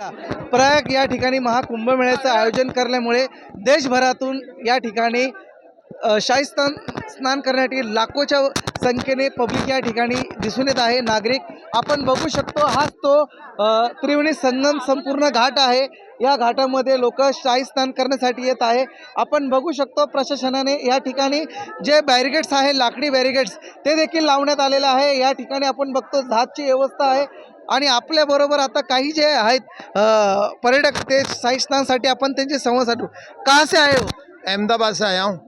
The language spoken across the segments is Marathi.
प्रयाग या ठिकाणी महाकुंभमेळ्याचं आयोजन करण्यामुळे देशभरातून या ठिकाणी शाही स्नान करण्यासाठी लाखोच्या संख्येने पब्लिक या ठिकाणी दिसून येत आहे. नागरिक आपण बघू शकतो, हाच तो त्रिवेणी संगम संपूर्ण घाट आहे. या घाटामध्ये लोक शाही स्नान करण्यासाठी येत आहे. आपण बघू शकतो प्रशासनाने या ठिकाणी जे बॅरिकेड्स आहे, लाकडी बॅरिकेड्स, ते देखील लावण्यात आलेलं आहे. या ठिकाणी आपण बघतो जहाजची व्यवस्था आहे आणि आपल्याबरोबर आता काही जे आहेत पर्यटक, ते शाही स्नानसाठी आपण त्यांचे संवाद साधू. कहाँ से आए हो? अहमदाबाद से आया हूँ।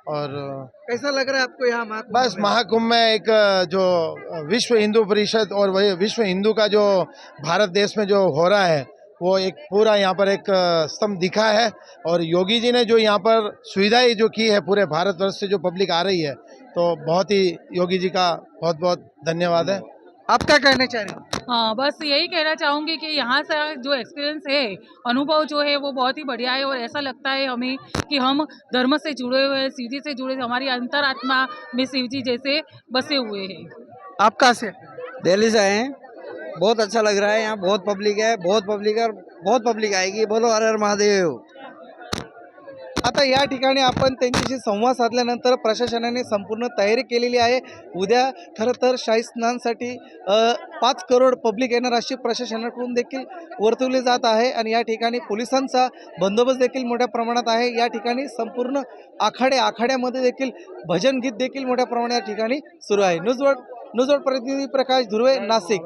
और कैसा लग रहा है आपको यहाँ महाकुंभ बस में? महाकुंभ में एक जो विश्व हिंदू परिषद और वही विश्व हिंदू का जो भारत देश में जो हो रहा है, वो एक पूरा यहाँ पर एक स्तंभ दिखा है। और योगी जी ने जो यहाँ पर सुविधाएं जो की है पूरे भारतवर्ष से जो पब्लिक आ रही है, तो बहुत ही योगी जी का बहुत बहुत धन्यवाद है। आप क्या कहना चाह रहे हो? हाँ, बस यही कहना चाहूँगी कि यहाँ से जो एक्सपीरियंस है, अनुभव जो है वो बहुत ही बढ़िया है। और ऐसा लगता है हमें कि हम धर्म से जुड़े हुए हैं, शिव जी से जुड़े, हमारी अंतरात्मा में शिव जी जैसे बसे हुए हैं। आप कहाँ से? दिल्ली से आए हैं। बहुत अच्छा लग रहा है, यहाँ बहुत पब्लिक है, बहुत पब्लिक है और बहुत पब्लिक आएगी। बोलो हर हर महादेव। आता या ठिकाणी आपण त्यांच्याशी संवाद साधल्यानंतर प्रशासनाने संपूर्ण तयारी केलेली आहे. उद्या खरं तर शाही स्नानासाठी 5 करोड पब्लिक येणार अशी प्रशासनाकडून देखील वर्तवली जात आहे आणि या ठिकाणी पोलिसांचा बंदोबस्त देखील मोठ्या प्रमाणात आहे. या ठिकाणी संपूर्ण आखाड्यामध्ये देखील भजन गीत देखील मोठ्या प्रमाणात या ठिकाणी सुरू आहे. न्यूजवर्ल्ड प्रतिनिधी प्रकाश धुर्वे, नाशिक.